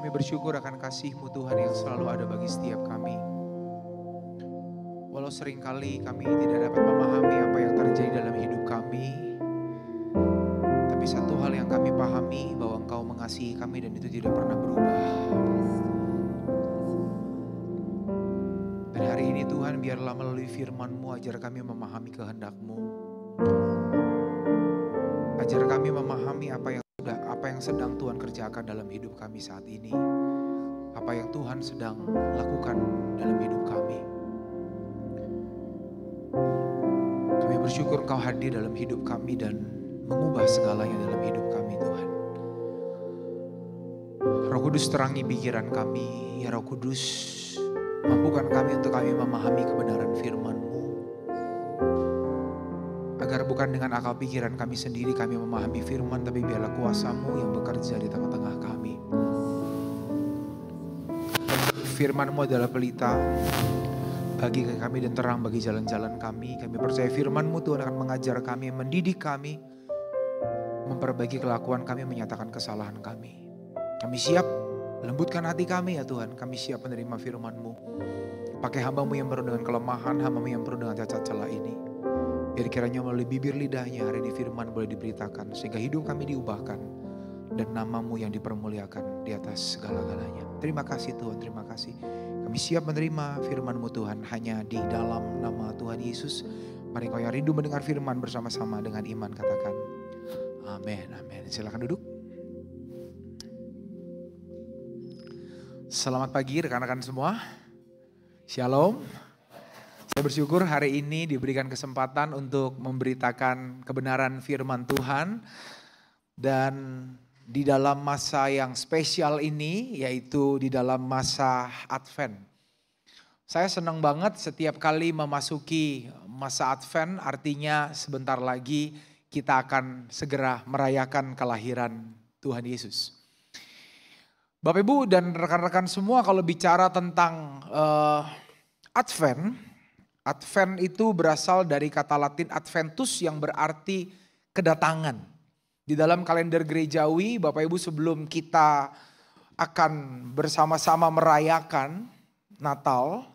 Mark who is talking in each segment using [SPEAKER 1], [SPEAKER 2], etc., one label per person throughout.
[SPEAKER 1] Kami bersyukur akan kasih-Mu Tuhan yang selalu ada bagi setiap kami. Walau seringkali kami tidak dapat memahami apa yang terjadi dalam hidup kami, tapi satu hal yang kami pahami bahwa Engkau mengasihi kami dan itu tidak pernah berubah. Dan hari ini Tuhan, biarlah melalui firman-Mu ajar kami memahami kehendak-Mu. Ajar kami memahami apa yang sedang Tuhan kerjakan dalam hidup kami saat ini. Apa yang Tuhan sedang lakukan dalam hidup kami. Kami bersyukur Engkau hadir dalam hidup kami dan mengubah segalanya dalam hidup kami Tuhan. Roh Kudus terangi pikiran kami. Ya Roh Kudus, mampukan kami untuk kami memahami kebenaran firman-Mu. Agar bukan dengan akal pikiran kami sendiri kami memahami firman, tapi biarlah kuasa-Mu yang bekerja di tengah-tengah kami. Firman-Mu adalah pelita bagi kami dan terang bagi jalan-jalan kami. Kami percaya firman-Mu Tuhan akan mengajar kami, mendidik kami, memperbaiki kelakuan kami, menyatakan kesalahan kami. Kami siap, lembutkan hati kami ya Tuhan. Kami siap menerima firman-Mu. Pakai hamba-Mu yang penuh dengan kelemahan, hamba-Mu yang penuh dengan cacat celah ini. Biar kiranya melalui bibir lidahnya hari ini firman boleh diberitakan. Sehingga hidup kami diubahkan. Dan nama-Mu yang dipermuliakan di atas segala-galanya. Terima kasih Tuhan, terima kasih. Kami siap menerima firman-Mu Tuhan. Hanya di dalam nama Tuhan Yesus. Mari kau yang rindu mendengar firman bersama-sama dengan iman katakan. Amin, amin. Silakan duduk. Selamat pagi rekan-rekan semua. Shalom. Saya bersyukur hari ini diberikan kesempatan untuk memberitakan kebenaran firman Tuhan. Dan di dalam masa yang spesial ini, yaitu di dalam masa Advent. Saya senang banget setiap kali memasuki masa Advent, artinya sebentar lagi kita akan segera merayakan kelahiran Tuhan Yesus. Bapak Ibu dan rekan-rekan semua, kalau bicara tentang Advent itu berasal dari kata Latin Adventus yang berarti kedatangan. Di dalam kalender gerejawi, Bapak Ibu, sebelum kita akan bersama-sama merayakan Natal.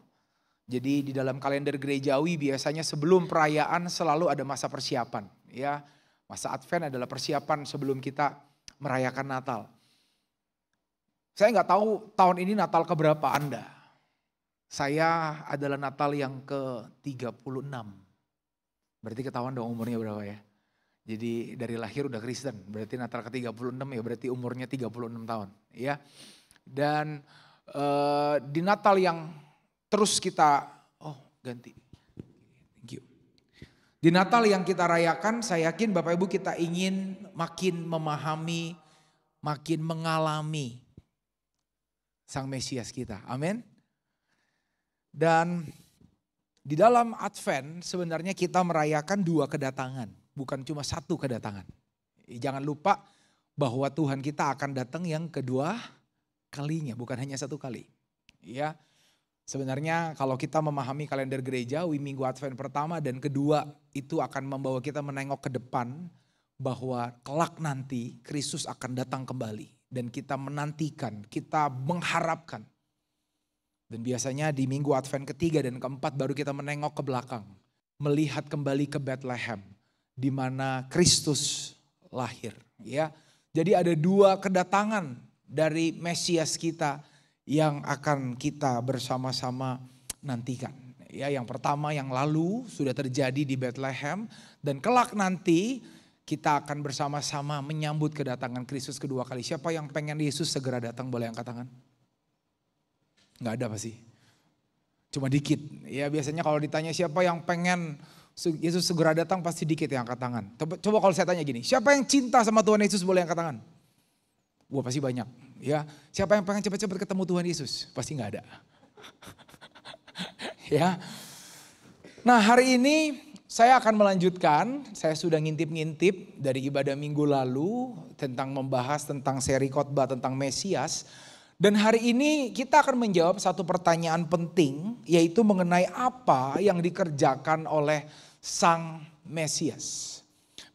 [SPEAKER 1] Jadi di dalam kalender gerejawi biasanya sebelum perayaan selalu ada masa persiapan. Ya, masa Advent adalah persiapan sebelum kita merayakan Natal. Saya nggak tahu tahun ini Natal keberapa Anda. Saya adalah Natal yang ke-36. Berarti ketahuan dong umurnya berapa ya. Jadi dari lahir udah Kristen. Berarti Natal ke-36 ya berarti umurnya 36 tahun. Ya. Dan di Natal yang terus kita, ganti. Thank you. Di Natal yang kita rayakan saya yakin Bapak Ibu kita ingin makin memahami, makin mengalami Sang Mesias kita. Amin. Dan di dalam Advent sebenarnya kita merayakan dua kedatangan, bukan cuma satu kedatangan. Jangan lupa bahwa Tuhan kita akan datang yang kedua kalinya, bukan hanya satu kali. Ya, sebenarnya kalau kita memahami kalender gereja, minggu Advent pertama dan kedua itu akan membawa kita menengok ke depan bahwa kelak nanti Kristus akan datang kembali dan kita menantikan, kita mengharapkan. Dan biasanya di minggu Advent ketiga dan keempat baru kita menengok ke belakang. Melihat kembali ke Bethlehem. Di mana Kristus lahir. Ya. Jadi ada dua kedatangan dari Mesias kita yang akan kita bersama-sama nantikan. Ya, yang pertama yang lalu sudah terjadi di Bethlehem. Dan kelak nanti kita akan bersama-sama menyambut kedatangan Kristus kedua kali. Siapa yang pengen Yesus segera datang boleh angkat tangan? Nggak ada pasti. Cuma dikit. Ya biasanya kalau ditanya siapa yang pengen Yesus segera datang pasti dikit yang angkat tangan. Coba kalau saya tanya gini, siapa yang cinta sama Tuhan Yesus boleh angkat tangan? Wah pasti banyak. Ya, siapa yang pengen cepat-cepat ketemu Tuhan Yesus? Pasti nggak ada. Ya. Nah hari ini saya akan melanjutkan, saya sudah ngintip-ngintip dari ibadah minggu lalu tentang membahas tentang seri khotbah tentang Mesias. Dan hari ini kita akan menjawab satu pertanyaan penting, yaitu mengenai apa yang dikerjakan oleh Sang Mesias.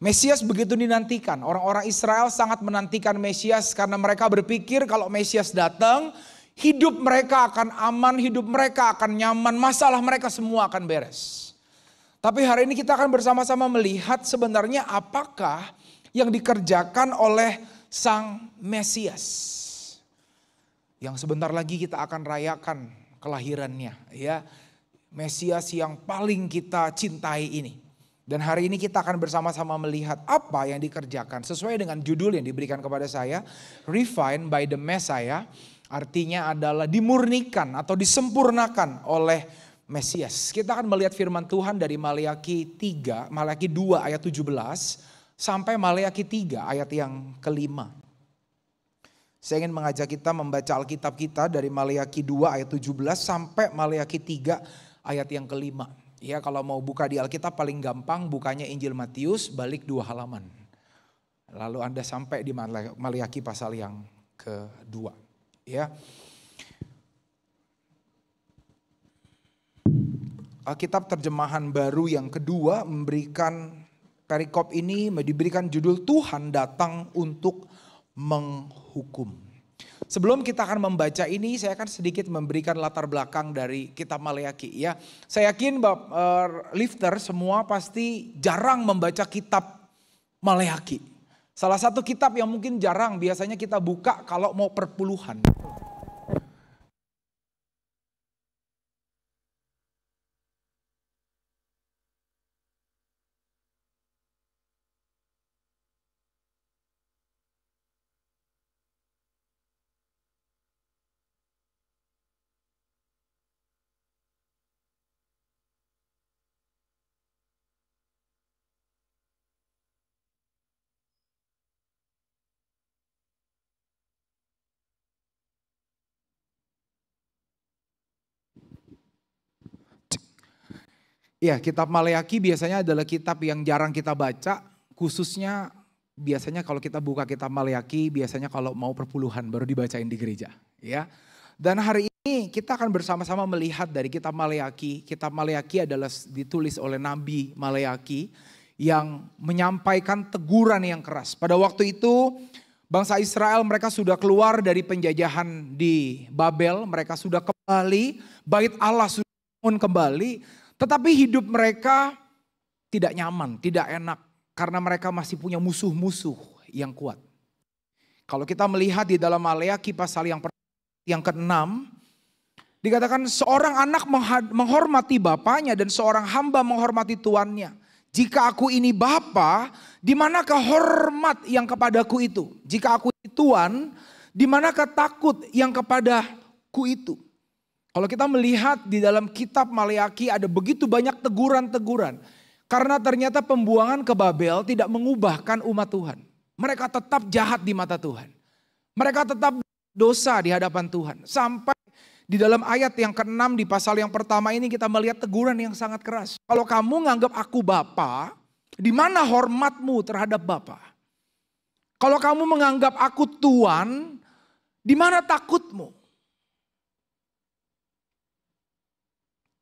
[SPEAKER 1] Mesias begitu dinantikan. Orang-orang Israel sangat menantikan Mesias karena mereka berpikir kalau Mesias datang, hidup mereka akan aman, hidup mereka akan nyaman, masalah mereka semua akan beres. Tapi hari ini kita akan bersama-sama melihat sebenarnya apakah yang dikerjakan oleh Sang Mesias. Yang sebentar lagi kita akan rayakan kelahirannya, ya. Mesias yang paling kita cintai ini. Dan hari ini kita akan bersama-sama melihat apa yang dikerjakan. Sesuai dengan judul yang diberikan kepada saya, Refined by the Messiah. Artinya adalah dimurnikan atau disempurnakan oleh Mesias. Kita akan melihat firman Tuhan dari Maleakhi 2 ayat 17 sampai Maleakhi 3 ayat yang kelima. Saya ingin mengajak kita membaca Alkitab kita dari Maleakhi 2 ayat 17 sampai Maleakhi 3 ayat yang kelima. Ya, kalau mau buka di Alkitab paling gampang bukanya Injil Matius, balik 2 halaman. Lalu Anda sampai di Maleakhi pasal yang kedua. Ya. Alkitab terjemahan baru yang kedua memberikan perikop ini, diberikan judul Tuhan datang untuk menghukum. Sebelum kita akan membaca ini, saya akan sedikit memberikan latar belakang dari kitab Maleakhi, ya. Saya yakin lifter semua pasti jarang membaca kitab Maleakhi. Salah satu kitab yang mungkin jarang biasanya kita buka kalau mau perpuluhan. Ya, kitab Maleakhi biasanya adalah kitab yang jarang kita baca, khususnya biasanya kalau kita buka kitab Maleakhi biasanya kalau mau perpuluhan baru dibacain di gereja, ya. Dan hari ini kita akan bersama-sama melihat dari kitab Maleakhi. Kitab Maleakhi adalah ditulis oleh Nabi Maleakhi yang menyampaikan teguran yang keras. Pada waktu itu bangsa Israel mereka sudah keluar dari penjajahan di Babel, mereka sudah kembali, bait Allah sudah bangun kembali. Tetapi hidup mereka tidak nyaman, tidak enak. Karena mereka masih punya musuh-musuh yang kuat. Kalau kita melihat di dalam Maleakhi pasal yang ke-6. Dikatakan seorang anak menghormati bapaknya dan seorang hamba menghormati tuannya. Jika aku ini bapa, di manakah hormat yang kepadaku itu? Jika aku ini tuan, di manakah takut yang kepadaku itu? Kalau kita melihat di dalam kitab Maleakhi ada begitu banyak teguran-teguran. Karena ternyata pembuangan ke Babel tidak mengubahkan umat Tuhan. Mereka tetap jahat di mata Tuhan. Mereka tetap dosa di hadapan Tuhan. Sampai di dalam ayat yang ke-6 di pasal yang pertama ini kita melihat teguran yang sangat keras. Kalau kamu nganggap aku bapa, di mana hormatmu terhadap bapa? Kalau kamu menganggap aku tuan, di mana takutmu?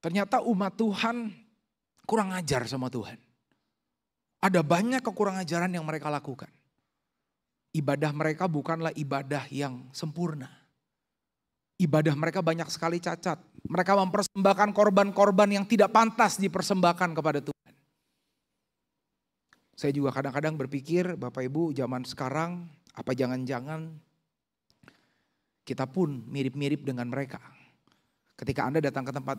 [SPEAKER 1] Ternyata umat Tuhan kurang ajar sama Tuhan. Ada banyak kekurang ajaran yang mereka lakukan. Ibadah mereka bukanlah ibadah yang sempurna. Ibadah mereka banyak sekali cacat. Mereka mempersembahkan korban-korban yang tidak pantas dipersembahkan kepada Tuhan. Saya juga kadang-kadang berpikir, Bapak Ibu zaman sekarang, apa jangan-jangan kita pun mirip-mirip dengan mereka. Ketika Anda datang ke tempat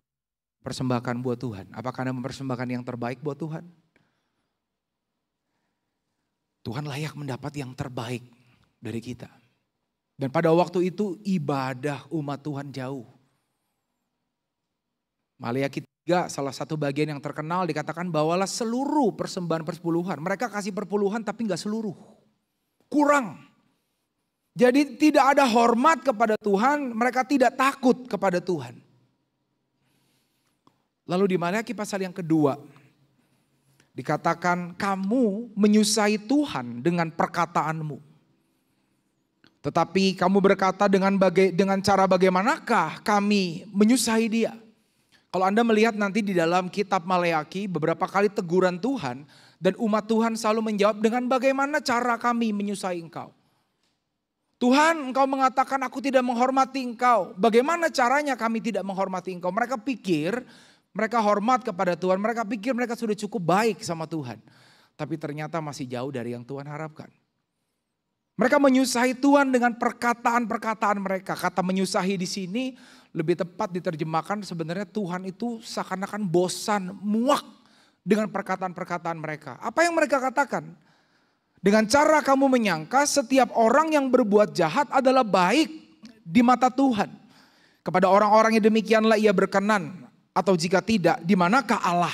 [SPEAKER 1] persembahkan buat Tuhan. Apakah Anda mempersembahkan yang terbaik buat Tuhan? Tuhan layak mendapat yang terbaik dari kita. Dan pada waktu itu ibadah umat Tuhan jauh. Maleakhi 3 salah satu bagian yang terkenal dikatakan bawalah seluruh persembahan persepuluhan. Mereka kasih perpuluhan tapi gak seluruh. Kurang. Jadi tidak ada hormat kepada Tuhan, mereka tidak takut kepada Tuhan. Lalu di Maleakhi pasal yang kedua dikatakan kamu menyusahi Tuhan dengan perkataanmu. Tetapi kamu berkata dengan cara bagaimanakah kami menyusahi dia. Kalau Anda melihat nanti di dalam kitab Maleakhi beberapa kali teguran Tuhan Dan umat Tuhan selalu menjawab dengan bagaimana cara kami menyusahi engkau. Tuhan, engkau mengatakan aku tidak menghormati engkau. Bagaimana caranya kami tidak menghormati engkau? Mereka pikir mereka hormat kepada Tuhan. Mereka pikir mereka sudah cukup baik sama Tuhan. Tapi ternyata masih jauh dari yang Tuhan harapkan. Mereka menyusahi Tuhan dengan perkataan-perkataan mereka. Kata menyusahi di sini lebih tepat diterjemahkan sebenarnya Tuhan itu seakan-akan bosan, muak dengan perkataan-perkataan mereka. Apa yang mereka katakan? Dengan cara kamu menyangka setiap orang yang berbuat jahat adalah baik di mata Tuhan. Kepada orang-orang yang demikianlah ia berkenan. Atau jika tidak, di manakah Allah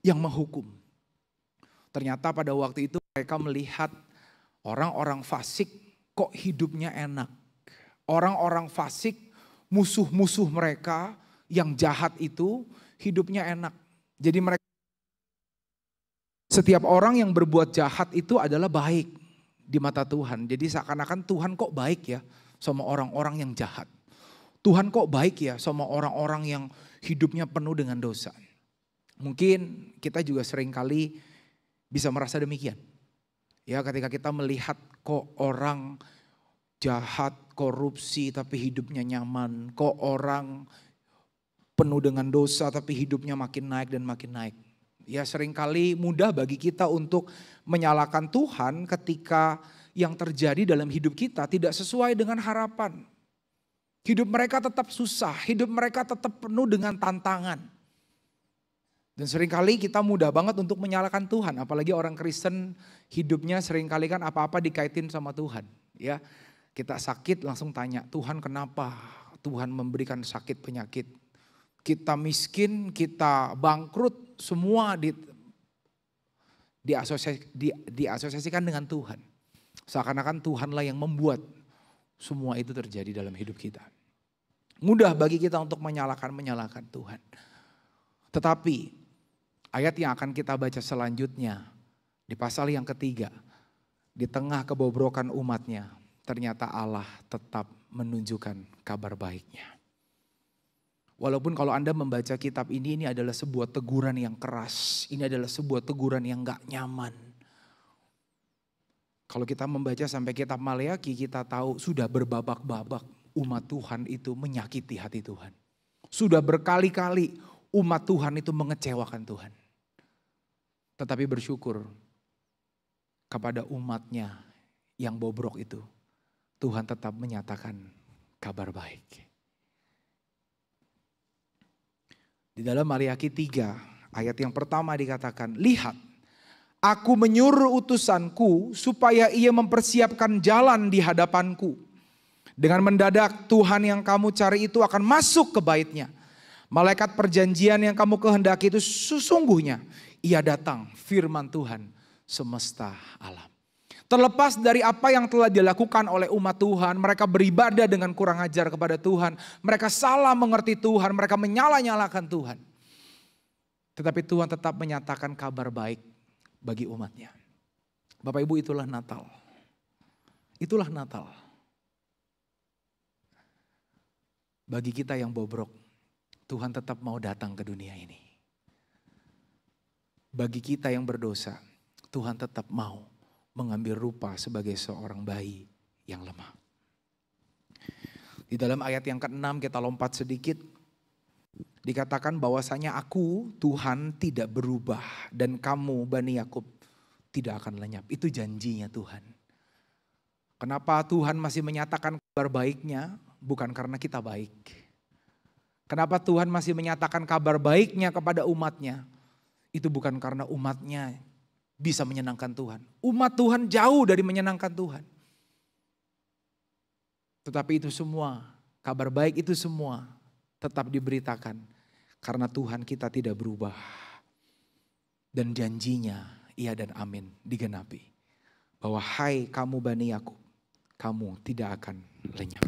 [SPEAKER 1] yang menghukum? Ternyata pada waktu itu mereka melihat orang-orang fasik kok hidupnya enak. Orang-orang fasik, musuh-musuh mereka yang jahat itu hidupnya enak. Jadi mereka setiap orang yang berbuat jahat itu adalah baik di mata Tuhan. Jadi seakan-akan Tuhan kok baik ya sama orang-orang yang jahat. Tuhan kok baik ya sama orang-orang yang hidupnya penuh dengan dosa. Mungkin kita juga seringkali bisa merasa demikian. Ya, ketika kita melihat kok orang jahat, korupsi tapi hidupnya nyaman. Kok orang penuh dengan dosa tapi hidupnya makin naik dan makin naik. Ya, seringkali mudah bagi kita untuk menyalahkan Tuhan ketika yang terjadi dalam hidup kita tidak sesuai dengan harapan. Hidup mereka tetap susah, hidup mereka tetap penuh dengan tantangan. Dan seringkali kita mudah banget untuk menyalahkan Tuhan. Apalagi orang Kristen hidupnya seringkali kan apa-apa dikaitin sama Tuhan. Ya, kita sakit langsung tanya, Tuhan kenapa Tuhan memberikan sakit penyakit? Kita miskin, kita bangkrut, semua diasosiasikan dengan Tuhan. Seakan-akan Tuhanlah yang membuat semua itu terjadi dalam hidup kita. Mudah bagi kita untuk menyalahkan Tuhan. Tetapi ayat yang akan kita baca selanjutnya di pasal yang ketiga, di tengah kebobrokan umatnya, ternyata Allah tetap menunjukkan kabar baiknya. Walaupun kalau Anda membaca kitab ini adalah sebuah teguran yang keras. Ini adalah sebuah teguran yang gak nyaman. Kalau kita membaca sampai kitab Maleakhi, kita tahu sudah berbabak-babak umat Tuhan itu menyakiti hati Tuhan. Sudah berkali-kali umat Tuhan itu mengecewakan Tuhan. Tetapi bersyukur kepada umatnya yang bobrok itu. Tuhan tetap menyatakan kabar baik. Di dalam Maleakhi 3 ayat yang pertama dikatakan, lihat aku menyuruh utusanku supaya ia mempersiapkan jalan di hadapanku. Dengan mendadak Tuhan yang kamu cari itu akan masuk ke baitnya. Malaikat perjanjian yang kamu kehendaki itu sesungguhnya ia datang, firman Tuhan semesta alam. Terlepas dari apa yang telah dilakukan oleh umat Tuhan, mereka beribadah dengan kurang ajar kepada Tuhan. Mereka salah mengerti Tuhan, mereka menyalah-nyalahkan Tuhan. Tetapi Tuhan tetap menyatakan kabar baik bagi umatnya. Bapak Ibu, itulah Natal. Itulah Natal. Bagi kita yang bobrok, Tuhan tetap mau datang ke dunia ini. Bagi kita yang berdosa, Tuhan tetap mau mengambil rupa sebagai seorang bayi yang lemah. Di dalam ayat yang ke-6 kita lompat sedikit. Dikatakan bahwasanya aku Tuhan tidak berubah dan kamu Bani Yakub tidak akan lenyap. Itu janjinya Tuhan. Kenapa Tuhan masih menyatakan kabar baiknya? Bukan karena kita baik. Kenapa Tuhan masih menyatakan kabar baiknya kepada umatnya? Itu bukan karena umatnya bisa menyenangkan Tuhan. Umat Tuhan jauh dari menyenangkan Tuhan. Tetapi itu semua, kabar baik itu semua tetap diberitakan. Karena Tuhan kita tidak berubah. Dan janjinya, iya dan amin, digenapi. Bahwa hai kamu Bani Yakub, kamu tidak akan lenyap.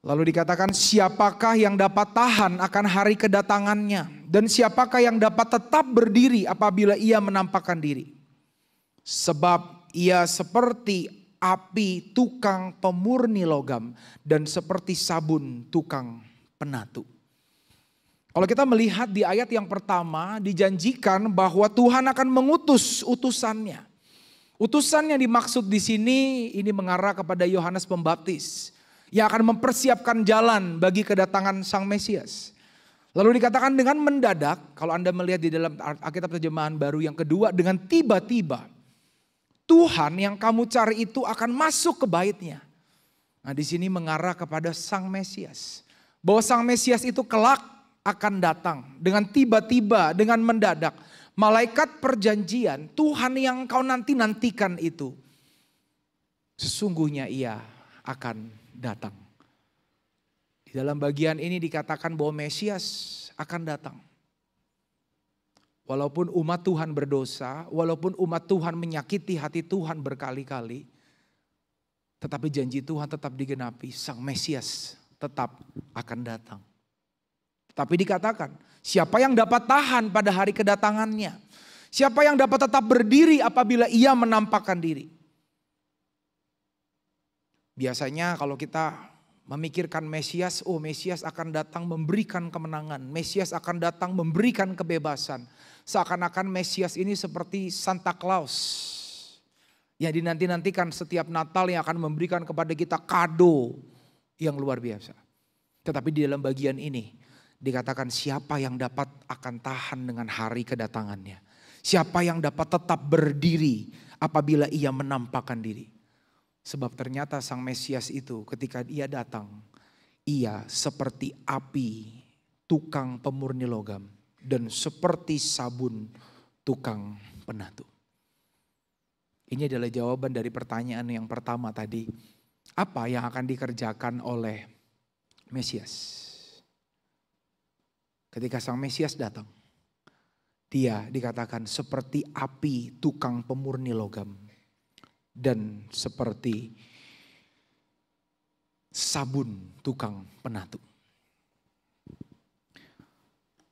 [SPEAKER 1] Lalu dikatakan siapakah yang dapat tahan akan hari kedatangannya. Dan siapakah yang dapat tetap berdiri apabila ia menampakkan diri. Sebab ia seperti api tukang pemurni logam. Dan seperti sabun tukang penatu. Kalau kita melihat di ayat yang pertama dijanjikan bahwa Tuhan akan mengutus utusannya. Utusan yang dimaksud di sini ini mengarah kepada Yohanes Pembaptis yang akan mempersiapkan jalan bagi kedatangan Sang Mesias. Lalu dikatakan dengan mendadak, kalau Anda melihat di dalam Alkitab terjemahan baru yang kedua, dengan tiba-tiba Tuhan yang kamu cari itu akan masuk ke baitnya. Nah, di sini mengarah kepada Sang Mesias. Bahwa Sang Mesias itu kelak akan datang dengan tiba-tiba, dengan mendadak. Malaikat perjanjian, Tuhan yang kau nanti-nantikan itu, sesungguhnya ia akan datang. Di dalam bagian ini dikatakan bahwa Mesias akan datang. Walaupun umat Tuhan berdosa, walaupun umat Tuhan menyakiti hati Tuhan berkali-kali, tetapi janji Tuhan tetap digenapi, Sang Mesias tetap akan datang. Tapi dikatakan, siapa yang dapat tahan pada hari kedatangannya? Siapa yang dapat tetap berdiri apabila ia menampakkan diri? Biasanya kalau kita memikirkan Mesias, oh Mesias akan datang memberikan kemenangan. Mesias akan datang memberikan kebebasan. Seakan-akan Mesias ini seperti Santa Claus. Yang dinanti-nantikan setiap Natal yang akan memberikan kepada kita kado yang luar biasa. Tetapi di dalam bagian ini dikatakan siapa yang dapat akan tahan dengan hari kedatangannya. Siapa yang dapat tetap berdiri apabila ia menampakkan diri. Sebab ternyata Sang Mesias itu ketika ia datang, ia seperti api tukang pemurni logam dan seperti sabun tukang penatu. Ini adalah jawaban dari pertanyaan yang pertama tadi. Apa yang akan dikerjakan oleh Mesias? Ketika Sang Mesias datang, dia dikatakan seperti api tukang pemurni logam dan seperti sabun tukang penatu.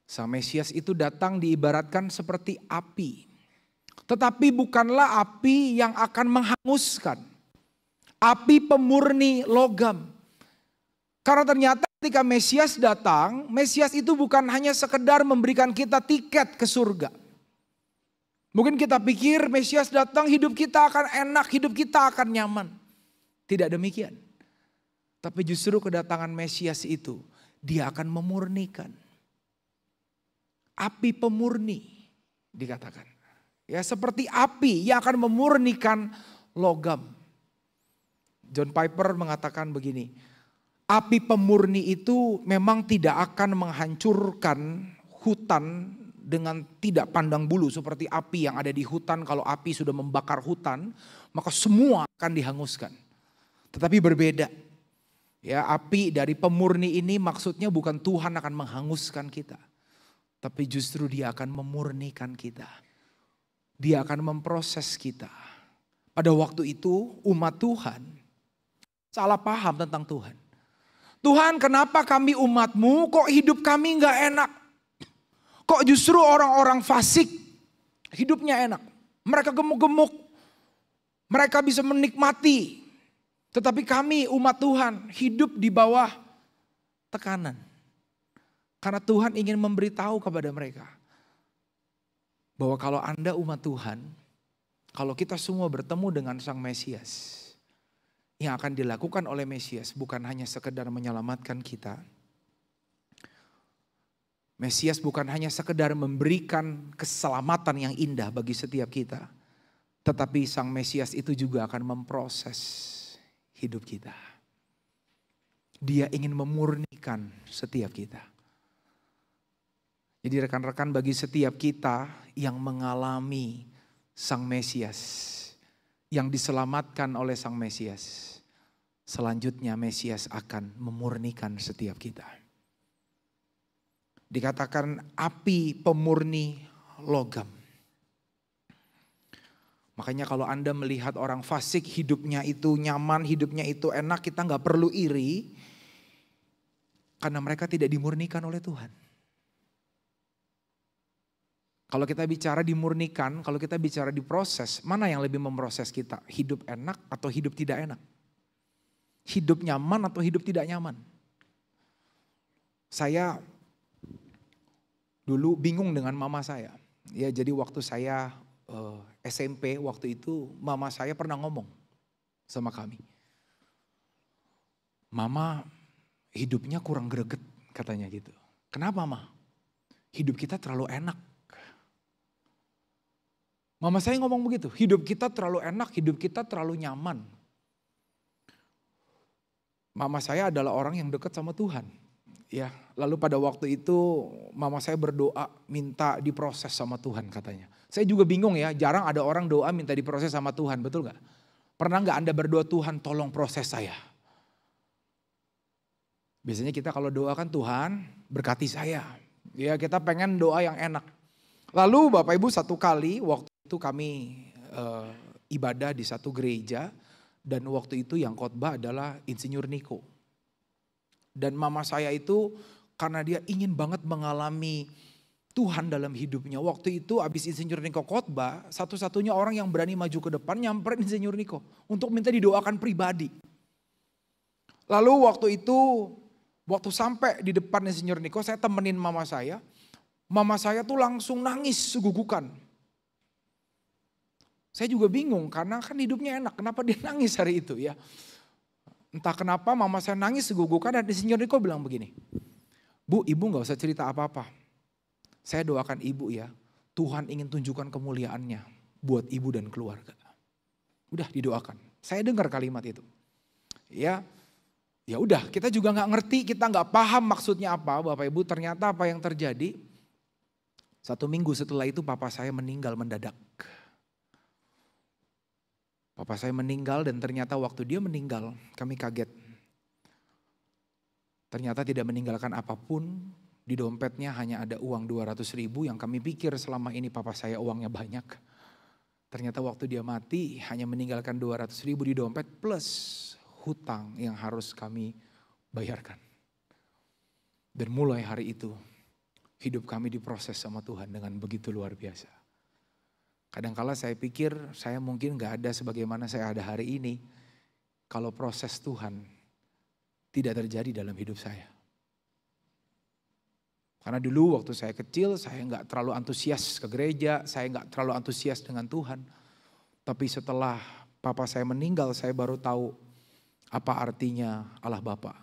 [SPEAKER 1] Sang Mesias itu datang diibaratkan seperti api, tetapi bukanlah api yang akan menghanguskan, api pemurni logam. Karena ternyata ketika Mesias datang, Mesias itu bukan hanya sekedar memberikan kita tiket ke surga. Mungkin kita pikir Mesias datang hidup kita akan enak, hidup kita akan nyaman. Tidak demikian. Tapi justru kedatangan Mesias itu dia akan memurnikan. Api pemurni dikatakan. Ya seperti api yang akan memurnikan logam. John Piper mengatakan begini. Api pemurni itu memang tidak akan menghancurkan hutan dengan tidak pandang bulu seperti api yang ada di hutan. Kalau api sudah membakar hutan, maka semua akan dihanguskan. Tetapi berbeda. Ya, api dari pemurni ini maksudnya bukan Tuhan akan menghanguskan kita, tapi justru Dia akan memurnikan kita. Dia akan memproses kita. Pada waktu itu umat Tuhan salah paham tentang Tuhan. Tuhan, kenapa kami umat-Mu kok hidup kami gak enak? Kok justru orang-orang fasik hidupnya enak? Mereka gemuk-gemuk, mereka bisa menikmati. Tetapi kami umat Tuhan hidup di bawah tekanan. Karena Tuhan ingin memberitahu kepada mereka bahwa kalau Anda umat Tuhan, kalau kita semua bertemu dengan Sang Mesias, yang akan dilakukan oleh Mesias bukan hanya sekedar menyelamatkan kita. Mesias bukan hanya sekedar memberikan keselamatan yang indah bagi setiap kita. Tetapi Sang Mesias itu juga akan memproses hidup kita. Dia ingin memurnikan setiap kita. Jadi rekan-rekan, bagi setiap kita yang mengalami Sang Mesias, yang diselamatkan oleh Sang Mesias, selanjutnya Mesias akan memurnikan setiap kita. Dikatakan api pemurni logam. Makanya kalau Anda melihat orang fasik hidupnya itu nyaman, hidupnya itu enak, kita gak perlu iri. Karena mereka tidak dimurnikan oleh Tuhan. Kalau kita bicara dimurnikan, kalau kita bicara diproses, mana yang lebih memproses kita? Hidup enak atau hidup tidak enak? Hidup nyaman atau hidup tidak nyaman? Saya dulu bingung dengan mama saya. Ya, jadi waktu saya SMP waktu itu mama saya pernah ngomong sama kami. Mama hidupnya kurang greget katanya gitu. Kenapa Ma? Hidup kita terlalu enak. Mama saya ngomong begitu, hidup kita terlalu enak, hidup kita terlalu nyaman. Mama saya adalah orang yang dekat sama Tuhan. Ya, lalu pada waktu itu mama saya berdoa minta diproses sama Tuhan katanya. Saya juga bingung ya, jarang ada orang doa minta diproses sama Tuhan, betul gak? Pernah gak Anda berdoa, Tuhan tolong proses saya? Biasanya kita kalau doa kan Tuhan berkati saya. Ya kita pengen doa yang enak. Lalu Bapak Ibu satu kali waktu itu kami ibadah di satu gereja. Dan waktu itu yang khotbah adalah Insinyur Niko. Dan mama saya itu karena dia ingin banget mengalami Tuhan dalam hidupnya. Waktu itu abis Insinyur Niko khotbah, satu-satunya orang yang berani maju ke depan nyamperin Insinyur Niko. Untuk minta didoakan pribadi. Lalu waktu itu, waktu sampai di depan Insinyur Niko, saya temenin mama saya. Mama saya tuh langsung nangis segugukan. Saya juga bingung karena kan hidupnya enak, kenapa dia nangis hari itu ya. Entah kenapa mama saya nangis segugukan dan Insinyur Niko bilang begini. Bu, ibu gak usah cerita apa-apa. Saya doakan ibu ya, Tuhan ingin tunjukkan kemuliaannya buat ibu dan keluarga. Udah didoakan, saya dengar kalimat itu. Ya udah kita juga gak ngerti, kita gak paham maksudnya apa Bapak Ibu. Ternyata apa yang terjadi, 1 minggu setelah itu papa saya meninggal mendadak. Papa saya meninggal dan ternyata waktu dia meninggal kami kaget. Ternyata tidak meninggalkan apapun, di dompetnya hanya ada uang 200.000 yang kami pikir selama ini papa saya uangnya banyak. Ternyata waktu dia mati hanya meninggalkan 200.000 di dompet plus hutang yang harus kami bayarkan. Dan mulai hari itu hidup kami diproses sama Tuhan dengan begitu luar biasa. Kadangkala saya pikir saya mungkin gak ada sebagaimana saya ada hari ini kalau proses Tuhan tidak terjadi dalam hidup saya. Karena dulu waktu saya kecil saya gak terlalu antusias ke gereja, saya gak terlalu antusias dengan Tuhan. Tapi setelah papa saya meninggal saya baru tahu apa artinya Allah Bapa.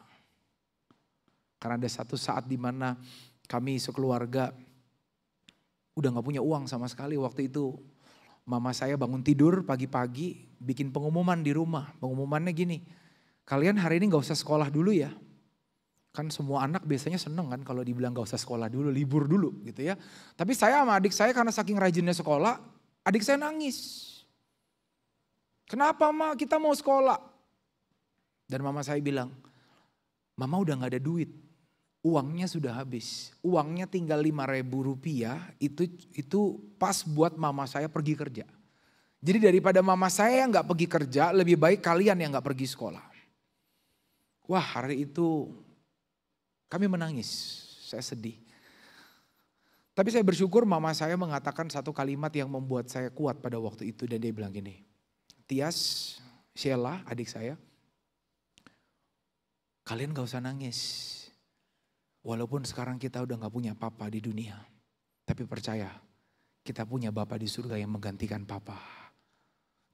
[SPEAKER 1] Karena ada satu saat di mana kami sekeluarga udah gak punya uang sama sekali waktu itu. Mama saya bangun tidur pagi-pagi bikin pengumuman di rumah. Pengumumannya gini, kalian hari ini gak usah sekolah dulu ya. Kan semua anak biasanya seneng kan kalau dibilang gak usah sekolah dulu, libur dulu gitu ya. Tapi saya sama adik saya karena saking rajinnya sekolah, adik saya nangis. Kenapa Ma, kita mau sekolah? Dan mama saya bilang, Mama udah gak ada duit. Uangnya sudah habis, uangnya tinggal 5.000 rupiah, itu pas buat mama saya pergi kerja. Jadi daripada mama saya yang gak pergi kerja, lebih baik kalian yang gak pergi sekolah. Wah hari itu kami menangis, saya sedih. Tapi saya bersyukur mama saya mengatakan satu kalimat yang membuat saya kuat pada waktu itu. Dan dia bilang gini, Tias, Sheila adik saya, kalian gak usah nangis. Walaupun sekarang kita udah gak punya papa di dunia. Tapi percaya, kita punya Bapa di surga yang menggantikan papa.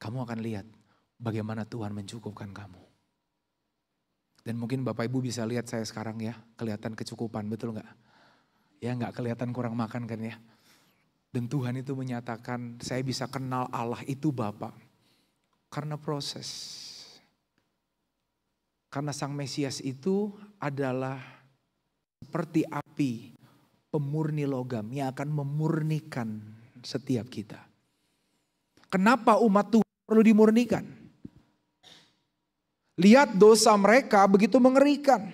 [SPEAKER 1] Kamu akan lihat bagaimana Tuhan mencukupkan kamu. Dan mungkin Bapak Ibu bisa lihat saya sekarang ya, kelihatan kecukupan, betul gak? Ya gak kelihatan kurang makan kan ya. Dan Tuhan itu menyatakan saya bisa kenal Allah itu Bapa. Karena proses. Karena Sang Mesias itu adalah seperti api pemurni logam yang akan memurnikan setiap kita. Kenapa umat Tuhan perlu dimurnikan? Lihat dosa mereka begitu mengerikan.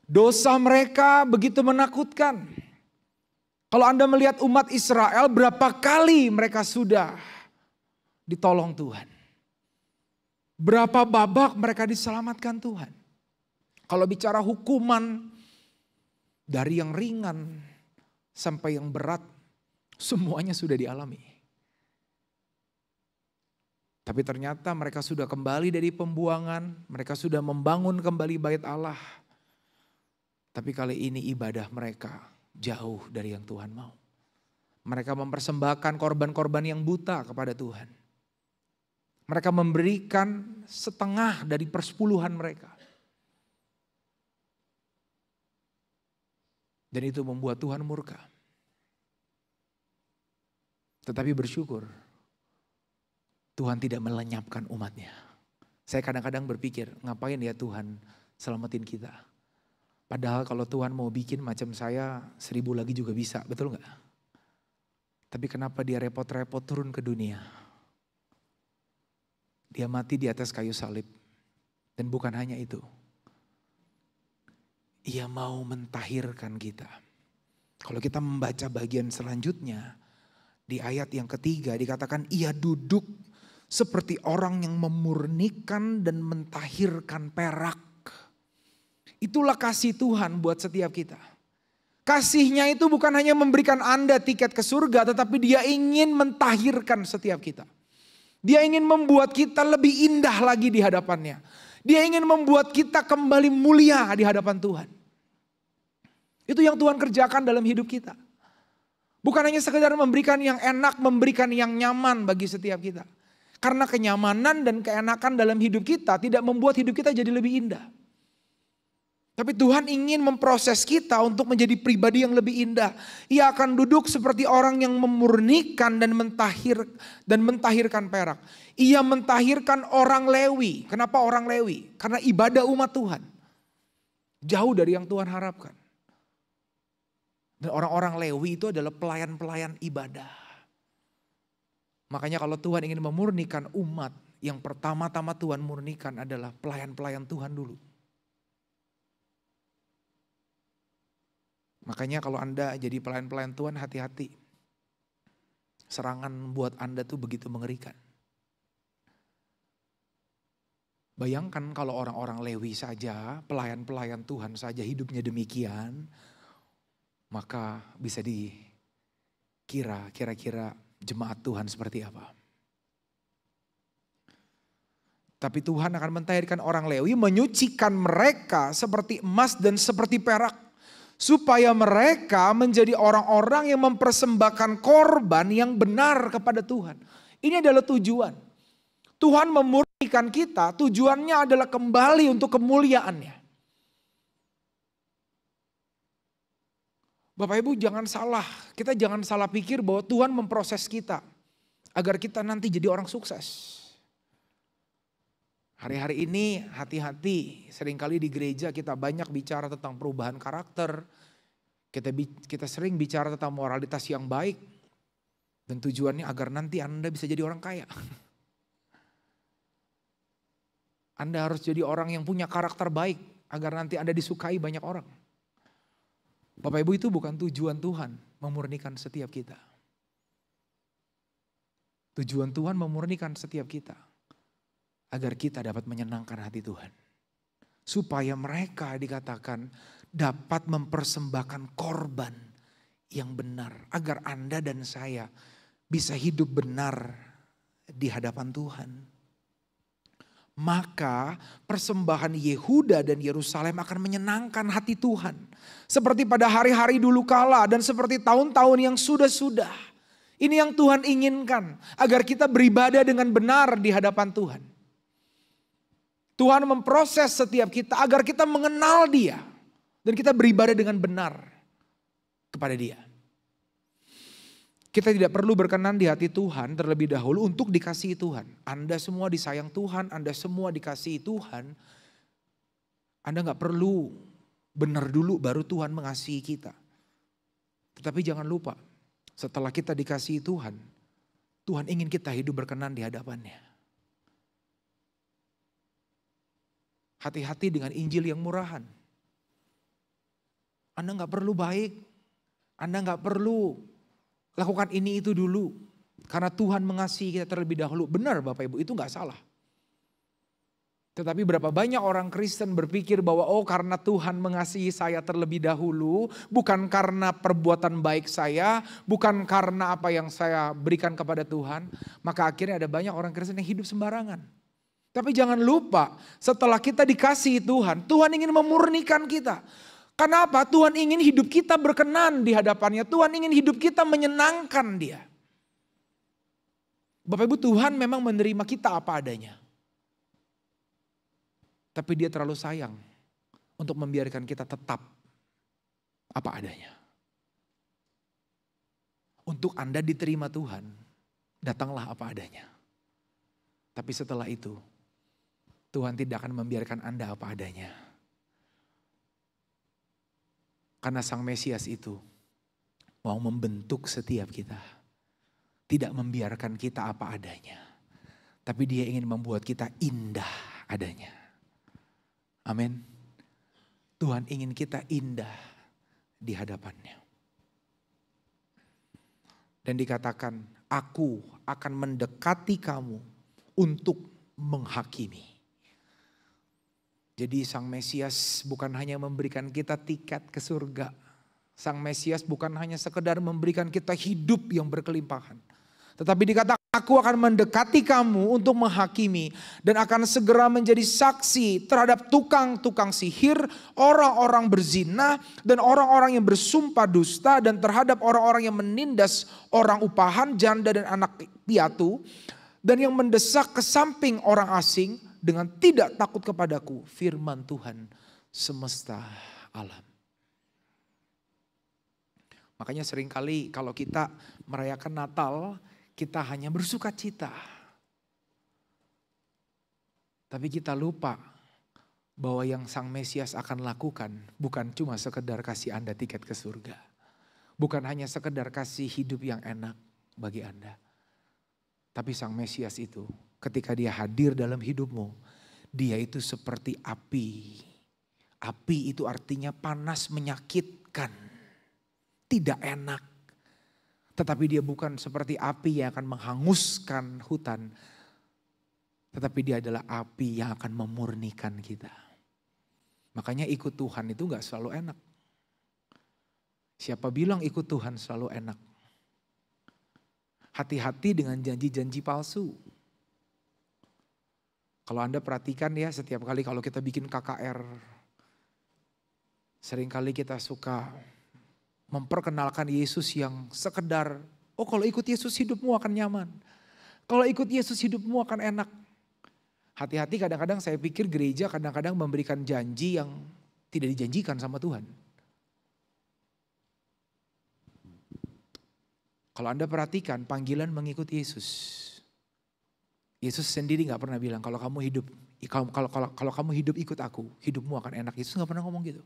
[SPEAKER 1] Dosa mereka begitu menakutkan. Kalau Anda melihat umat Israel berapa kali mereka sudah ditolong Tuhan. Berapa babak mereka diselamatkan Tuhan. Kalau bicara hukuman dari yang ringan sampai yang berat, semuanya sudah dialami. Tapi ternyata mereka sudah kembali dari pembuangan, mereka sudah membangun kembali bait Allah. Tapi kali ini ibadah mereka jauh dari yang Tuhan mau. Mereka mempersembahkan korban-korban yang buta kepada Tuhan. Mereka memberikan setengah dari persepuluhan mereka. Dan itu membuat Tuhan murka. Tetapi bersyukur Tuhan tidak melenyapkan umatnya. Saya kadang-kadang berpikir, ngapain ya Tuhan selamatin kita. Padahal kalau Tuhan mau bikin macam saya 1000 lagi juga bisa, betul gak? Tapi kenapa dia repot-repot turun ke dunia? Dia mati di atas kayu salib. Dan bukan hanya itu. Ia mau mentahirkan kita. Kalau kita membaca bagian selanjutnya, di ayat yang ketiga dikatakan ia duduk seperti orang yang memurnikan dan mentahirkan perak. Itulah kasih Tuhan buat setiap kita. Kasihnya itu bukan hanya memberikan Anda tiket ke surga, tetapi dia ingin mentahirkan setiap kita. Dia ingin membuat kita lebih indah lagi di hadapannya. Dia ingin membuat kita kembali mulia di hadapan Tuhan. Itu yang Tuhan kerjakan dalam hidup kita. Bukan hanya sekedar memberikan yang enak, memberikan yang nyaman bagi setiap kita. Karena kenyamanan dan keenakan dalam hidup kita tidak membuat hidup kita jadi lebih indah. Tapi Tuhan ingin memproses kita untuk menjadi pribadi yang lebih indah. Ia akan duduk seperti orang yang memurnikan dan mentahirkan perak. Ia mentahirkan orang Lewi. Kenapa orang Lewi? Karena ibadah umat Tuhan. Jauh dari yang Tuhan harapkan. Dan orang-orang Lewi itu adalah pelayan-pelayan ibadah. Makanya kalau Tuhan ingin memurnikan umat, yang pertama-tama Tuhan murnikan adalah pelayan-pelayan Tuhan dulu. Makanya kalau Anda jadi pelayan-pelayan Tuhan, hati-hati. Serangan buat Anda tuh begitu mengerikan. Bayangkan kalau orang-orang Lewi saja, pelayan-pelayan Tuhan saja hidupnya demikian, maka bisa dikira kira-kira jemaat Tuhan seperti apa. Tapi Tuhan akan mentahirkan orang Lewi, menyucikan mereka seperti emas dan seperti perak. Supaya mereka menjadi orang-orang yang mempersembahkan korban yang benar kepada Tuhan. Ini adalah tujuan. Tuhan memurnikan kita, tujuannya adalah kembali untuk kemuliaannya. Bapak Ibu jangan salah, kita jangan salah pikir bahwa Tuhan memproses kita. Agar kita nanti jadi orang sukses. Hari-hari ini hati-hati, seringkali di gereja kita banyak bicara tentang perubahan karakter. Kita sering bicara tentang moralitas yang baik. Dan tujuannya agar nanti Anda bisa jadi orang kaya. Anda harus jadi orang yang punya karakter baik. Agar nanti Anda disukai banyak orang. Bapak Ibu, itu bukan tujuan Tuhan memurnikan setiap kita. Tujuan Tuhan memurnikan setiap kita. Agar kita dapat menyenangkan hati Tuhan. Supaya mereka dikatakan dapat mempersembahkan korban yang benar. Agar Anda dan saya bisa hidup benar di hadapan Tuhan. Maka persembahan Yehuda dan Yerusalem akan menyenangkan hati Tuhan. Seperti pada hari-hari dulu kala dan seperti tahun-tahun yang sudah-sudah. Ini yang Tuhan inginkan. Agar kita beribadah dengan benar di hadapan Tuhan. Tuhan memproses setiap kita agar kita mengenal Dia. Dan kita beribadah dengan benar kepada Dia. Kita tidak perlu berkenan di hati Tuhan terlebih dahulu untuk dikasihi Tuhan. Anda semua disayang Tuhan, Anda semua dikasihi Tuhan. Anda gak perlu benar dulu baru Tuhan mengasihi kita. Tetapi jangan lupa, setelah kita dikasihi Tuhan, Tuhan ingin kita hidup berkenan di hadapannya. Hati-hati dengan Injil yang murahan. Anda gak perlu baik. Anda gak perlu lakukan ini itu dulu. Karena Tuhan mengasihi kita terlebih dahulu. Benar Bapak Ibu, itu gak salah. Tetapi berapa banyak orang Kristen berpikir bahwa karena Tuhan mengasihi saya terlebih dahulu. Bukan karena perbuatan baik saya. Bukan karena apa yang saya berikan kepada Tuhan. Maka akhirnya ada banyak orang Kristen yang hidup sembarangan. Tapi jangan lupa, setelah kita dikasihi Tuhan, Tuhan ingin memurnikan kita. Kenapa? Tuhan ingin hidup kita berkenan di hadapannya. Tuhan ingin hidup kita menyenangkan Dia. Bapak Ibu, Tuhan memang menerima kita apa adanya. Tapi Dia terlalu sayang untuk membiarkan kita tetap apa adanya. Untuk Anda diterima Tuhan, datanglah apa adanya. Tapi setelah itu, Tuhan tidak akan membiarkan Anda apa adanya. Karena Sang Mesias itu mau membentuk setiap kita. Tidak membiarkan kita apa adanya. Tapi Dia ingin membuat kita indah adanya. Amin. Tuhan ingin kita indah di hadapannya. Dan dikatakan, aku akan mendekati kamu untuk menghakimi. Jadi Sang Mesias bukan hanya memberikan kita tiket ke surga. Sang Mesias bukan hanya sekedar memberikan kita hidup yang berkelimpahan. Tetapi dikatakan, aku akan mendekati kamu untuk menghakimi. Dan akan segera menjadi saksi terhadap tukang-tukang sihir, orang-orang berzina, dan orang-orang yang bersumpah dusta, dan terhadap orang-orang yang menindas orang upahan, janda dan anak piatu, dan yang mendesak ke samping orang asing dengan tidak takut kepadaku, firman Tuhan semesta alam. Makanya seringkali kalau kita merayakan Natal, kita hanya bersuka cita. Tapi kita lupa bahwa yang Sang Mesias akan lakukan bukan cuma sekedar kasih Anda tiket ke surga. Bukan hanya sekedar kasih hidup yang enak bagi Anda. Tapi Sang Mesias itu ketika Dia hadir dalam hidupmu, Dia itu seperti api. Api itu artinya panas, menyakitkan, tidak enak. Tetapi Dia bukan seperti api yang akan menghanguskan hutan. Tetapi Dia adalah api yang akan memurnikan kita. Makanya ikut Tuhan itu gak selalu enak. Siapa bilang ikut Tuhan selalu enak? Hati-hati dengan janji-janji palsu. Kalau Anda perhatikan ya, setiap kali kalau kita bikin KKR, seringkali kita suka memperkenalkan Yesus yang sekedar, oh kalau ikut Yesus hidupmu akan nyaman. Kalau ikut Yesus hidupmu akan enak. Hati-hati, kadang-kadang saya pikir gereja kadang-kadang memberikan janji yang tidak dijanjikan sama Tuhan. Kalau Anda perhatikan panggilan mengikut Yesus. Yesus sendiri gak pernah bilang kalau kamu hidup, kalau kamu hidup ikut aku, hidupmu akan enak. Yesus gak pernah ngomong gitu.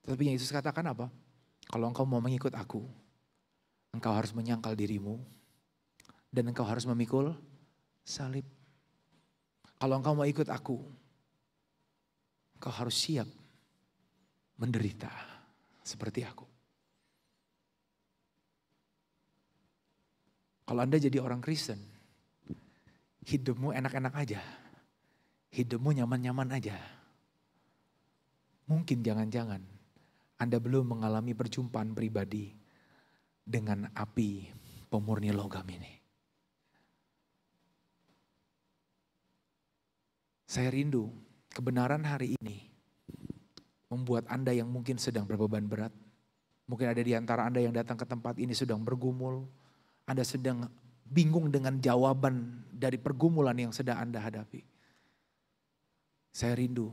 [SPEAKER 1] Tetapi yang Yesus katakan apa? Kalau engkau mau mengikut aku, engkau harus menyangkal dirimu. Dan engkau harus memikul salib. Kalau engkau mau ikut aku, engkau harus siap menderita seperti aku. Kalau Anda jadi orang Kristen, hidupmu enak-enak aja. Hidupmu nyaman-nyaman aja. Mungkin jangan-jangan Anda belum mengalami perjumpaan pribadi dengan api pemurni logam ini. Saya rindu kebenaran hari ini membuat Anda yang mungkin sedang berbeban berat. Mungkin ada di antara Anda yang datang ke tempat ini sedang bergumul. Anda sedang bingung dengan jawaban dari pergumulan yang sedang Anda hadapi. Saya rindu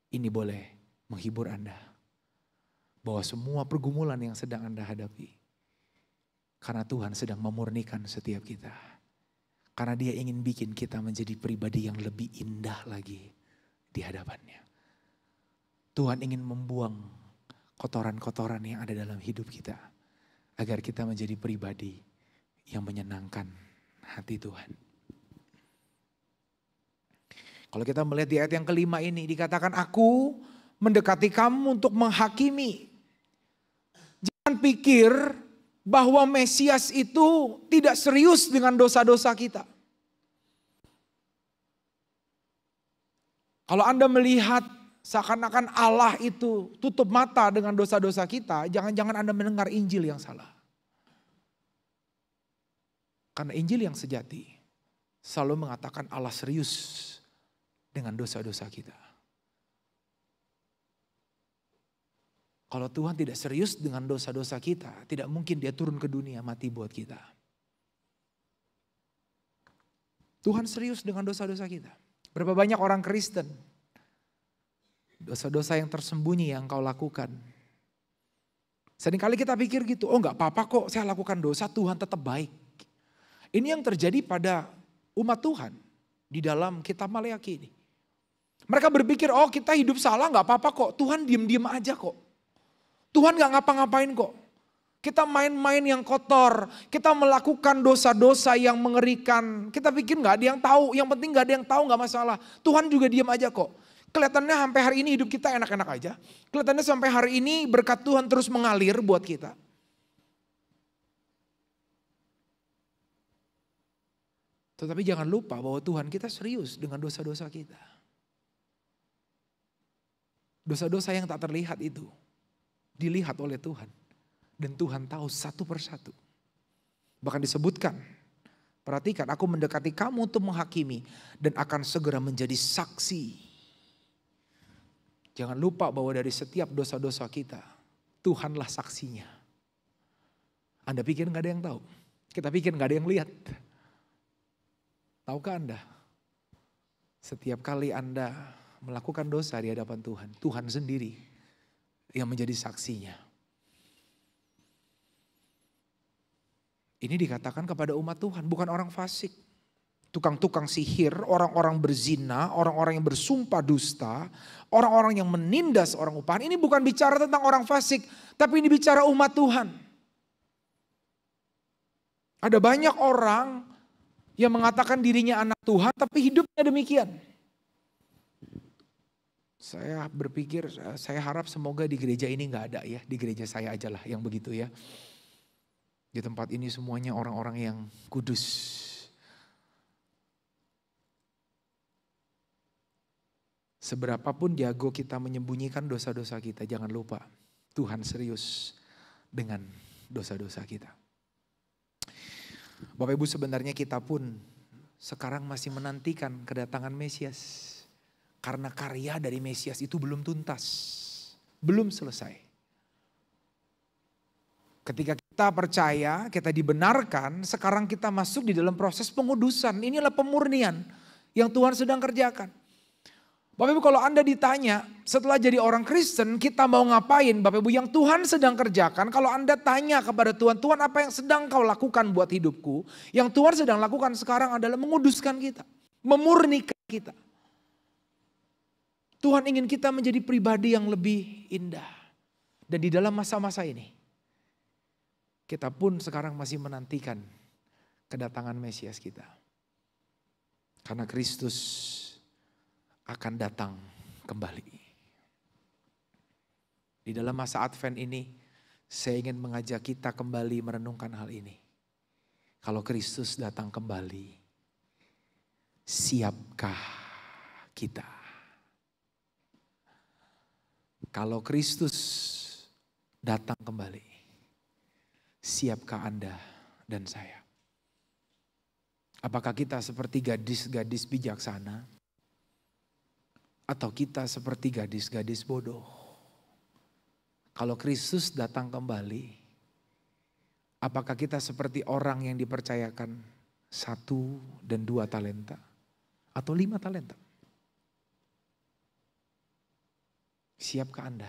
[SPEAKER 1] ini boleh menghibur Anda. Bahwa semua pergumulan yang sedang Anda hadapi. Karena Tuhan sedang memurnikan setiap kita. Karena Dia ingin bikin kita menjadi pribadi yang lebih indah lagi di hadapannya. Tuhan ingin membuang kotoran-kotoran yang ada dalam hidup kita. Agar kita menjadi pribadi yang menyenangkan hati Tuhan. Kalau kita melihat di ayat yang kelima ini dikatakan, aku mendekati kamu untuk menghakimi. Jangan pikir bahwa Mesias itu tidak serius dengan dosa-dosa kita. Kalau Anda melihat seakan-akan Allah itu tutup mata dengan dosa-dosa kita, jangan-jangan Anda mendengar Injil yang salah. Karena Injil yang sejati selalu mengatakan Allah serius dengan dosa-dosa kita. Kalau Tuhan tidak serius dengan dosa-dosa kita, tidak mungkin dia turun ke dunia mati buat kita. Tuhan serius dengan dosa-dosa kita. Berapa banyak orang Kristen, dosa-dosa yang tersembunyi yang kau lakukan. Seringkali kita pikir gitu, oh gak apa-apa kok saya lakukan dosa, Tuhan tetap baik. Ini yang terjadi pada umat Tuhan di dalam kitab Maleakhi ini. Mereka berpikir, oh kita hidup salah gak apa-apa kok, Tuhan diem-diem aja kok. Tuhan gak ngapa-ngapain kok. Kita main-main yang kotor, kita melakukan dosa-dosa yang mengerikan. Kita pikir gak ada yang tahu, yang penting gak ada yang tahu gak masalah. Tuhan juga diem aja kok. Kelihatannya sampai hari ini hidup kita enak-enak aja. Kelihatannya sampai hari ini berkat Tuhan terus mengalir buat kita. Tetapi jangan lupa bahwa Tuhan kita serius dengan dosa-dosa kita. Dosa-dosa yang tak terlihat itu dilihat oleh Tuhan. Dan Tuhan tahu satu persatu. Bahkan disebutkan, perhatikan, aku mendekati kamu untuk menghakimi dan akan segera menjadi saksi. Jangan lupa bahwa dari setiap dosa-dosa kita, Tuhanlah saksinya. Anda pikir gak ada yang tahu? Kita pikir gak ada yang lihat. Tahukah Anda? Setiap kali Anda melakukan dosa di hadapan Tuhan, Tuhan sendiri yang menjadi saksinya. Ini dikatakan kepada umat Tuhan, bukan orang fasik. Tukang-tukang sihir, orang-orang berzina, orang-orang yang bersumpah dusta, orang-orang yang menindas orang upahan. Ini bukan bicara tentang orang fasik, tapi ini bicara umat Tuhan. Ada banyak orang yang mengatakan dirinya anak Tuhan, tapi hidupnya demikian. Saya berpikir, saya harap semoga di gereja ini gak ada ya, di gereja saya aja lah yang begitu ya. Di tempat ini semuanya orang-orang yang kudus. Seberapapun jago kita menyembunyikan dosa-dosa kita, jangan lupa Tuhan serius dengan dosa-dosa kita. Bapak Ibu, sebenarnya kita pun sekarang masih menantikan kedatangan Mesias. Karena karya dari Mesias itu belum tuntas, belum selesai. Ketika kita percaya, kita dibenarkan, sekarang kita masuk di dalam proses pengudusan. Inilah pemurnian yang Tuhan sedang kerjakan. Bapak Ibu, kalau Anda ditanya setelah jadi orang Kristen kita mau ngapain, Bapak Ibu, yang Tuhan sedang kerjakan, kalau Anda tanya kepada Tuhan, Tuhan apa yang sedang kau lakukan buat hidupku? Yang Tuhan sedang lakukan sekarang adalah menguduskan kita, memurnikan kita. Tuhan ingin kita menjadi pribadi yang lebih indah. Dan di dalam masa-masa ini, kita pun sekarang masih menantikan kedatangan Mesias kita. Karena Kristus akan datang kembali. Di dalam masa Advent ini, saya ingin mengajak kita kembali merenungkan hal ini. Kalau Kristus datang kembali, siapkah kita? Kalau Kristus datang kembali, siapkah Anda dan saya? Apakah kita seperti gadis-gadis bijaksana? Atau kita seperti gadis-gadis bodoh? Kalau Kristus datang kembali, apakah kita seperti orang yang dipercayakan 1 dan 2 talenta? Atau 5 talenta? Siapkah Anda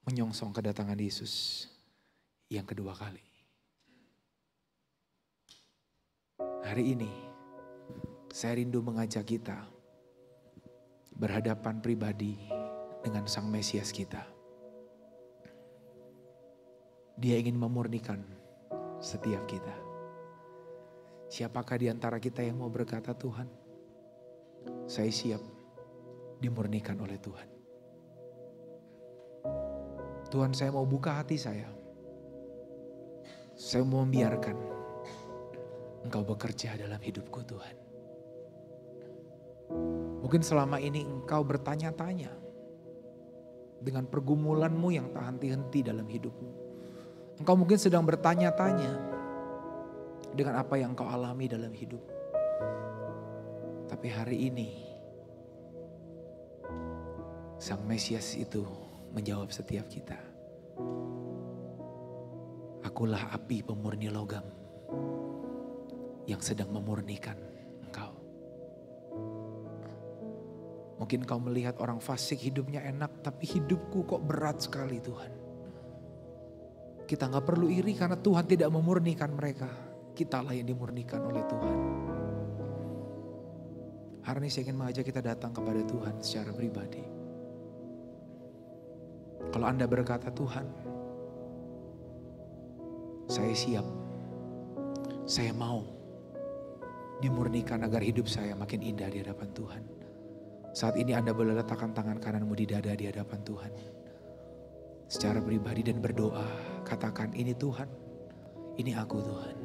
[SPEAKER 1] menyongsong kedatangan Yesus yang kedua kali? Hari ini saya rindu mengajak kita berhadapan pribadi dengan Sang Mesias kita. Dia ingin memurnikan setiap kita. Siapakah di antara kita yang mau berkata, Tuhan, saya siap dimurnikan oleh Tuhan. Tuhan, saya mau buka hati saya. Saya mau membiarkan Engkau bekerja dalam hidupku, Tuhan. Mungkin selama ini engkau bertanya-tanya dengan pergumulanmu yang tak henti-henti dalam hidupmu. Engkau mungkin sedang bertanya-tanya dengan apa yang engkau alami dalam hidup. Tapi hari ini Sang Mesias itu menjawab setiap kita. Akulah api pemurni logam yang sedang memurnikan engkau. Mungkin kau melihat orang fasik hidupnya enak, tapi hidupku kok berat sekali Tuhan. Kita gak perlu iri karena Tuhan tidak memurnikan mereka. Kitalah yang dimurnikan oleh Tuhan. Hari ini saya ingin mengajak kita datang kepada Tuhan secara pribadi. Kalau Anda berkata, Tuhan, saya siap, saya mau dimurnikan agar hidup saya makin indah di hadapan Tuhan. Saat ini Anda boleh letakkan tangan kananmu di dada di hadapan Tuhan. Secara pribadi dan berdoa, katakan, ini Tuhan, ini aku Tuhan.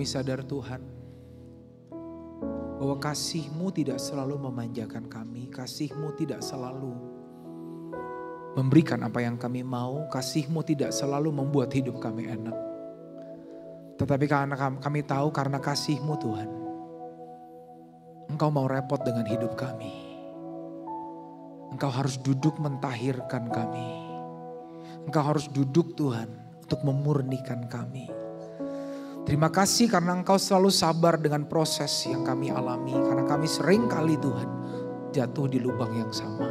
[SPEAKER 1] Sadar Tuhan bahwa kasih-Mu tidak selalu memanjakan kami, kasih-Mu tidak selalu memberikan apa yang kami mau, kasih-Mu tidak selalu membuat hidup kami enak. Tetapi karena kami tahu karena kasih-Mu Tuhan, Engkau mau repot dengan hidup kami. Engkau harus duduk mentahirkan kami. Engkau harus duduk Tuhan untuk memurnikan kami. Terima kasih karena Engkau selalu sabar dengan proses yang kami alami. Karena kami sering kali Tuhan jatuh di lubang yang sama.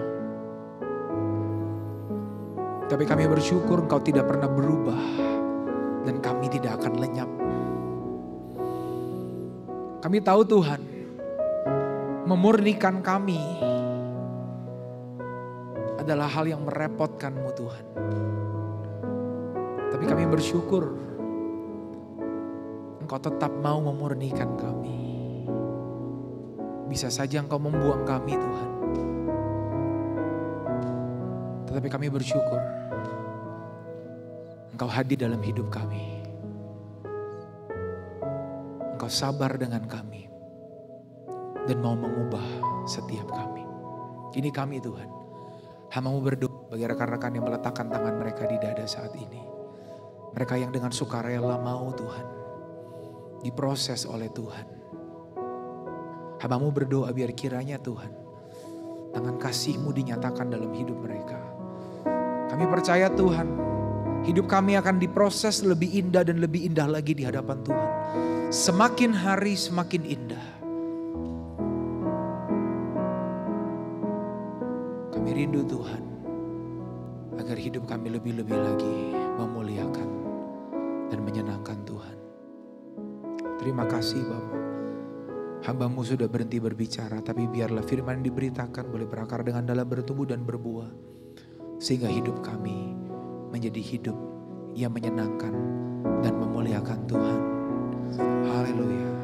[SPEAKER 1] Tapi kami bersyukur Engkau tidak pernah berubah. Dan kami tidak akan lenyap. Kami tahu Tuhan, memurnikan kami adalah hal yang merepotkan-Mu Tuhan. Tapi kami bersyukur Engkau tetap mau memurnikan kami. Bisa saja Engkau membuang kami Tuhan. Tetapi kami bersyukur Engkau hadir dalam hidup kami. Engkau sabar dengan kami. Dan mau mengubah setiap kami. Ini kami Tuhan. Hamba-Mu berdoa bagi rekan-rekan yang meletakkan tangan mereka di dada saat ini. Mereka yang dengan sukarela mau Tuhan diproses oleh Tuhan. Hamba-Mu berdoa biar kiranya Tuhan, tangan kasih-Mu dinyatakan dalam hidup mereka. Kami percaya Tuhan, hidup kami akan diproses lebih indah dan lebih indah lagi di hadapan Tuhan. Semakin hari semakin indah. Kami rindu Tuhan, agar hidup kami lebih-lebih lagi memuliakan dan menyenangkan Tuhan. Terima kasih Bapa. Hamba-Mu sudah berhenti berbicara, tapi biarlah firman yang diberitakan boleh berakar dengan dalam, bertumbuh dan berbuah. Sehingga hidup kami menjadi hidup yang menyenangkan dan memuliakan Tuhan. Haleluya.